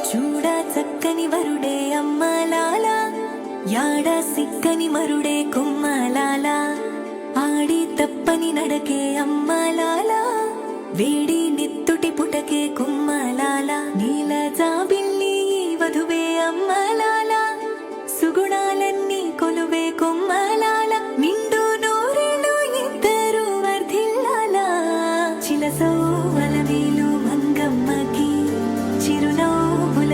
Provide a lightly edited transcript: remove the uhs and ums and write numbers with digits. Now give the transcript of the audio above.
చూడ చక్కని వరుడే అమ్మలాల, యాడ సిక్కని మరుడే కొమ్మలాల, ఆడి తప్పని నడకే అమ్మలాల, వేడి నెత్తుటి పుటకే కొమ్మలాల, నీల జాబిల్లి వధువే అమ్మలాల, సుగుణాలన్నీ కొలువే కొమ్మలాల, నిండు నూరేళ్ళు ఇద్దరు వర్ధిల్లాల, చిలసో అలవేలు మంగమ్మకి చిరునవ్వుల